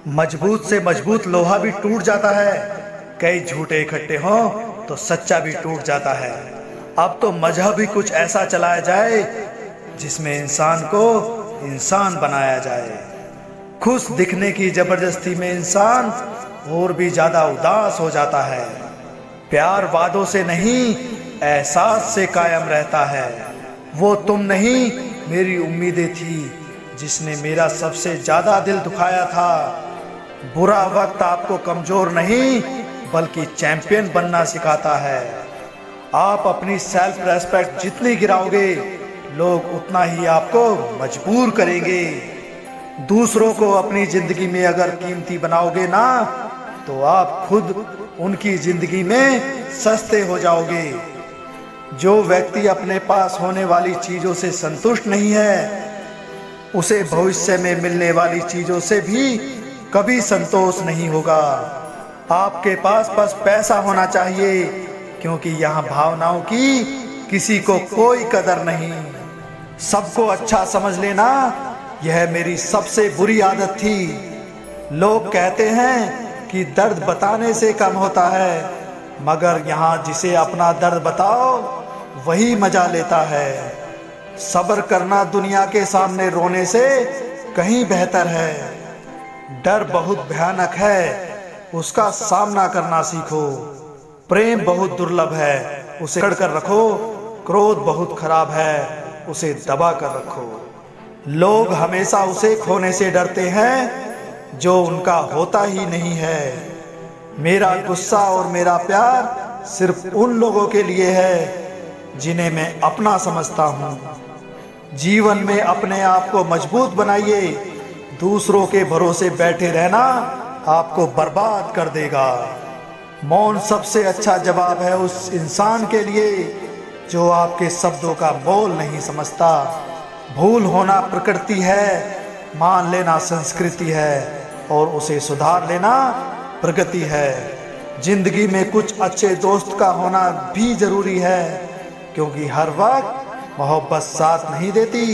मजबूत से मजबूत लोहा भी टूट जाता है। कई झूठे इकट्ठे हों तो सच्चा भी टूट जाता है। अब तो मजहब ही कुछ ऐसा चलाया जाए जिसमें इंसान को इंसान बनाया जाए। खुश दिखने की जबरदस्ती में इंसान और भी ज्यादा उदास हो जाता है। प्यार वादों से नहीं, एहसास से कायम रहता है। वो तुम नहीं, मेरी उम्मीदें थी जिसने मेरा सबसे ज्यादा दिल दुखाया था। बुरा वक्त आपको कमजोर नहीं बल्कि चैंपियन बनना सिखाता है। आप अपनी सेल्फ रेस्पेक्ट जितनी गिराओगे, लोग उतना ही आपको मजबूर करेंगे। दूसरों को अपनी जिंदगी में अगर कीमती बनाओगे ना, तो आप खुद उनकी जिंदगी में सस्ते हो जाओगे। जो व्यक्ति अपने पास होने वाली चीजों से संतुष्ट नहीं है, उसे भविष्य में मिलने वाली चीजों से भी कभी संतोष नहीं होगा। आपके पास बस पैसा होना चाहिए, क्योंकि यहाँ भावनाओं की किसी को कोई कदर नहीं। सबको अच्छा समझ लेना, यह मेरी सबसे बुरी आदत थी। लोग कहते हैं कि दर्द बताने से कम होता है, मगर यहाँ जिसे अपना दर्द बताओ वही मजा लेता है। सब्र करना दुनिया के सामने रोने से कहीं बेहतर है। डर बहुत भयानक है, उसका सामना करना सीखो। प्रेम बहुत दुर्लभ है, उसे पकड़ कर रखो। क्रोध बहुत खराब है, उसे दबा कर रखो। लोग हमेशा उसे खोने से डरते हैं जो उनका होता ही नहीं है। मेरा गुस्सा और मेरा प्यार सिर्फ उन लोगों के लिए है जिन्हें मैं अपना समझता हूँ। जीवन में अपने आप को मजबूत बनाइए। दूसरों के भरोसे बैठे रहना आपको बर्बाद कर देगा। मौन सबसे अच्छा जवाब है उस इंसान के लिए जो आपके शब्दों का मोल नहीं समझता। भूल होना प्रकृति है, मान लेना संस्कृति है, और उसे सुधार लेना प्रगति है। जिंदगी में कुछ अच्छे दोस्त का होना भी जरूरी है, क्योंकि हर वक्त मोहब्बत साथ नहीं देती।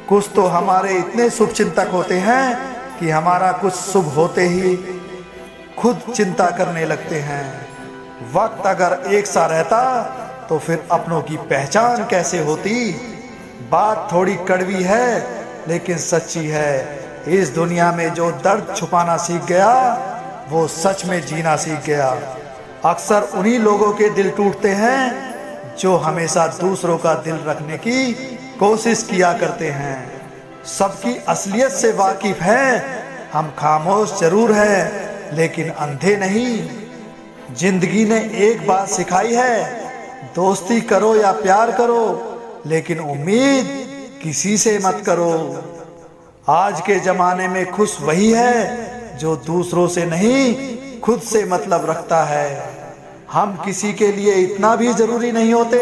कुछ तो हमारे इतने शुभ चिंतक होते हैं कि हमारा कुछ शुभ होते ही खुद चिंता करने लगते हैं। वक्त अगर एक सा रहता तो फिर अपनों की पहचान कैसे होती। बात थोड़ी कड़वी है लेकिन सच्ची है। इस दुनिया में जो दर्द छुपाना सीख गया, वो सच में जीना सीख गया। अक्सर उन्हीं लोगों के दिल टूटते हैं जो हमेशा दूसरों का दिल रखने की कोशिश किया करते हैं। सबकी असलियत से वाकिफ हैं, हम खामोश जरूर हैं लेकिन अंधे नहीं। जिंदगी ने एक बात सिखाई है, दोस्ती करो या प्यार करो, लेकिन उम्मीद किसी से मत करो। आज के जमाने में खुश वही है जो दूसरों से नहीं, खुद से मतलब रखता है। हम किसी के लिए इतना भी जरूरी नहीं होते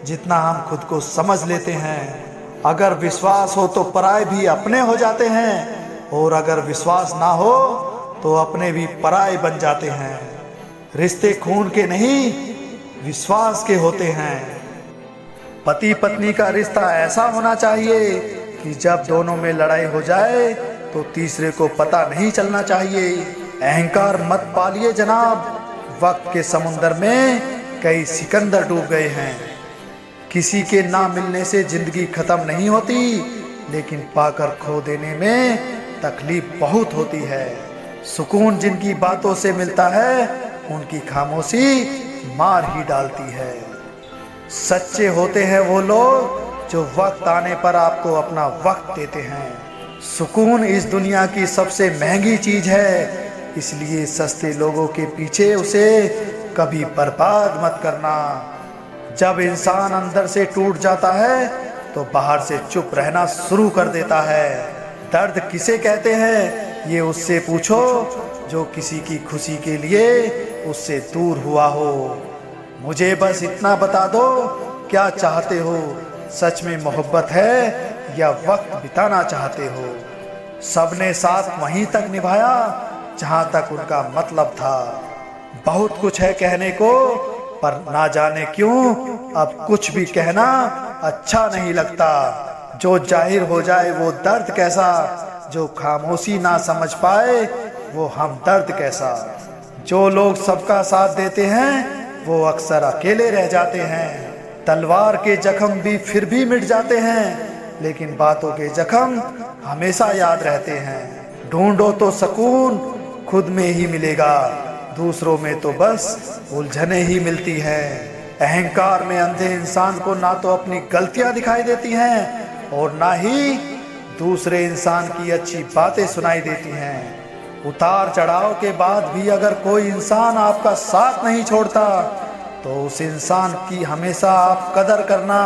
जितना हम खुद को समझ लेते हैं। अगर विश्वास हो तो पराये भी अपने हो जाते हैं, और अगर विश्वास ना हो तो अपने भी पराये बन जाते हैं। रिश्ते खून के नहीं, विश्वास के होते हैं। पति पत्नी का रिश्ता ऐसा होना चाहिए कि जब दोनों में लड़ाई हो जाए तो तीसरे को पता नहीं चलना चाहिए। अहंकार मत पालिए जनाब, वक्त के समुंदर में कई सिकंदर डूब गए हैं। किसी के ना मिलने से जिंदगी खत्म नहीं होती, लेकिन पाकर खो देने में तकलीफ बहुत होती है। सुकून जिनकी बातों से मिलता है, उनकी खामोशी मार ही डालती है। सच्चे होते हैं वो लोग जो वक्त आने पर आपको अपना वक्त देते हैं। सुकून इस दुनिया की सबसे महंगी चीज है, इसलिए सस्ते लोगों के पीछे उसे कभी बर्बाद मत करना। जब इंसान अंदर से टूट जाता है तो बाहर से चुप रहना शुरू कर देता है। दर्द किसे कहते हैं ये उससे पूछो जो किसी की खुशी के लिए उससे दूर हुआ हो। मुझे बस इतना बता दो, क्या चाहते हो? सच में मोहब्बत है या वक्त बिताना चाहते हो? सबने साथ वहीं तक निभाया जहां तक उनका मतलब था। बहुत कुछ है कहने को, पर ना जाने क्यों अब कुछ भी कहना अच्छा नहीं लगता। जो जाहिर हो जाए वो दर्द कैसा, जो खामोशी ना समझ पाए वो हमदर्द कैसा। जो लोग सबका साथ देते हैं वो अक्सर अकेले रह जाते हैं। तलवार के जख्म भी फिर भी मिट जाते हैं, लेकिन बातों के जख्म हमेशा याद रहते हैं। ढूंढो तो सुकून खुद में ही मिलेगा, दूसरों में तो बस उलझने ही मिलती हैं। अहंकार में अंधे इंसान को ना तो अपनी गलतियां दिखाई देती हैं और ना ही दूसरे इंसान की अच्छी बातें सुनाई देती हैं। उतार चढ़ाव के बाद भी अगर कोई इंसान आपका साथ नहीं छोड़ता तो उस इंसान की हमेशा आप कदर करना।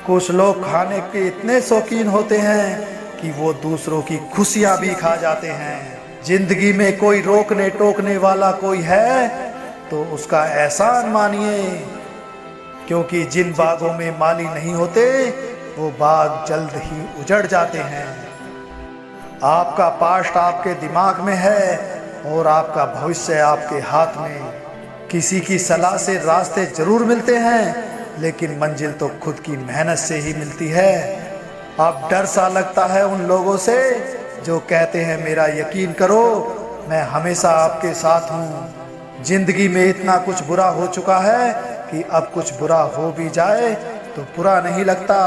कुछ लोग खाने के इतने शौकीन होते हैं कि वो दूसरों की खुशियां भी खा जाते हैं। जिंदगी में कोई रोकने टोकने वाला कोई है तो उसका एहसान मानिए, क्योंकि जिन बागों में माली नहीं होते वो बाग जल्द ही उजड़ जाते हैं। आपका पास्ट आपके दिमाग में है और आपका भविष्य आपके हाथ में। किसी की सलाह से रास्ते जरूर मिलते हैं, लेकिन मंजिल तो खुद की मेहनत से ही मिलती है। अब डर सा लगता है उन लोगों से जो कहते हैं मेरा यकीन करो, मैं हमेशा आपके साथ हूँ। जिंदगी में इतना कुछ बुरा हो चुका है कि अब कुछ बुरा हो भी जाए तो बुरा नहीं लगता।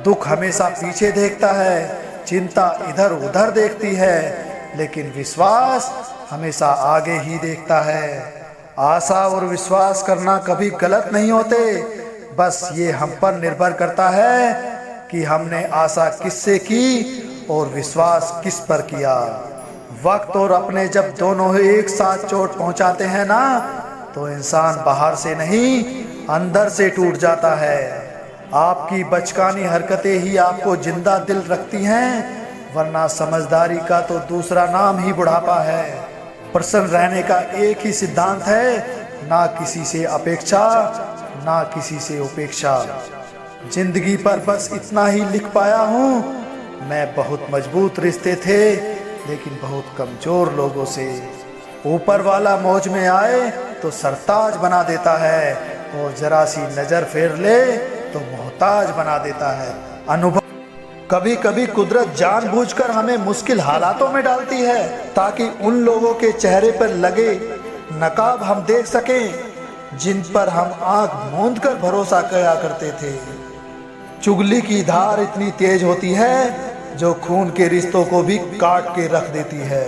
दुख हमेशा पीछे देखता है, चिंता इधर उधर देखती है, लेकिन विश्वास हमेशा आगे ही देखता है। आशा और विश्वास करना कभी गलत नहीं होते, बस ये हम पर निर्भर करता है कि हमने आशा किससे की और विश्वास किस पर किया। वक्त और अपने जब दोनों एक साथ चोट पहुंचाते हैं ना, तो इंसान बाहर से नहीं अंदर से टूट जाता है। आपकी बचकानी हरकतें ही आपको जिंदा दिल रखती हैं, वरना समझदारी का तो दूसरा नाम ही बुढ़ापा है। प्रसन्न रहने का एक ही सिद्धांत है, ना किसी से अपेक्षा ना किसी से उपेक्षा। जिंदगी पर बस इतना ही लिख पाया हूँ, मैं बहुत मजबूत रिश्ते थे लेकिन बहुत कमजोर लोगों से। ऊपर वाला मौज में आए तो सरताज बना देता है और जरा सी नजर फेर ले तो मोहताज बना देता है। अनुभव कभी कभी कुदरत जानबूझकर हमें मुश्किल हालातों में डालती है ताकि उन लोगों के चेहरे पर लगे नकाब हम देख सकें जिन पर हम आंख मूंद कर भरोसा किया करते थे। चुगली की धार इतनी तेज होती है जो खून के रिश्तों को भी काट के रख देती है।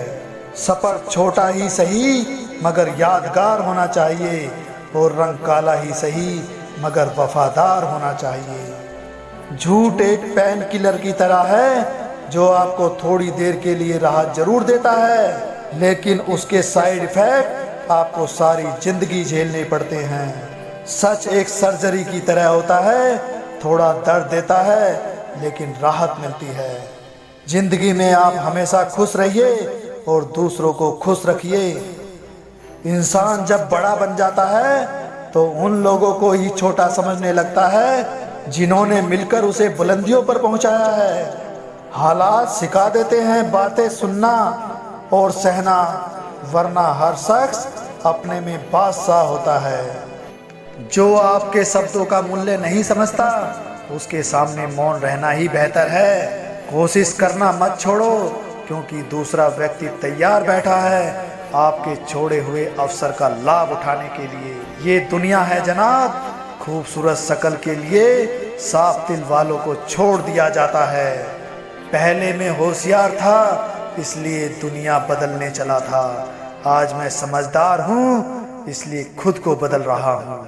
सफर छोटा ही सही मगर यादगार होना चाहिए, और रंग काला ही सही मगर वफादार होना चाहिए। झूठ एक पेन किलर की तरह है जो आपको थोड़ी देर के लिए राहत जरूर देता है, लेकिन उसके साइड इफेक्ट आपको सारी जिंदगी झेलने पड़ते हैं। सच एक सर्जरी की तरह होता है, थोड़ा दर्द देता है लेकिन राहत मिलती है। जिंदगी में आप हमेशा खुश रहिए और दूसरों को खुश रखिए। इंसान जब बड़ा बन जाता है तो उन लोगों को ही छोटा समझने लगता है जिन्होंने मिलकर उसे बुलंदियों पर पहुंचाया है। हालात सिखा देते हैं बातें सुनना और सहना, वरना हर शख्स अपने में बादशाह होता है। जो आपके शब्दों का मूल्य नहीं समझता उसके सामने मौन रहना ही बेहतर है। कोशिश करना मत छोड़ो, क्योंकि दूसरा व्यक्ति तैयार बैठा है आपके छोड़े हुए अवसर का लाभ उठाने के लिए। ये दुनिया है जनाब, खूबसूरत शक्ल के लिए साफ दिल वालों को छोड़ दिया जाता है। पहले मैं होशियार था इसलिए दुनिया बदलने चला था, आज मैं समझदार हूँ इसलिए खुद को बदल रहा हूँ।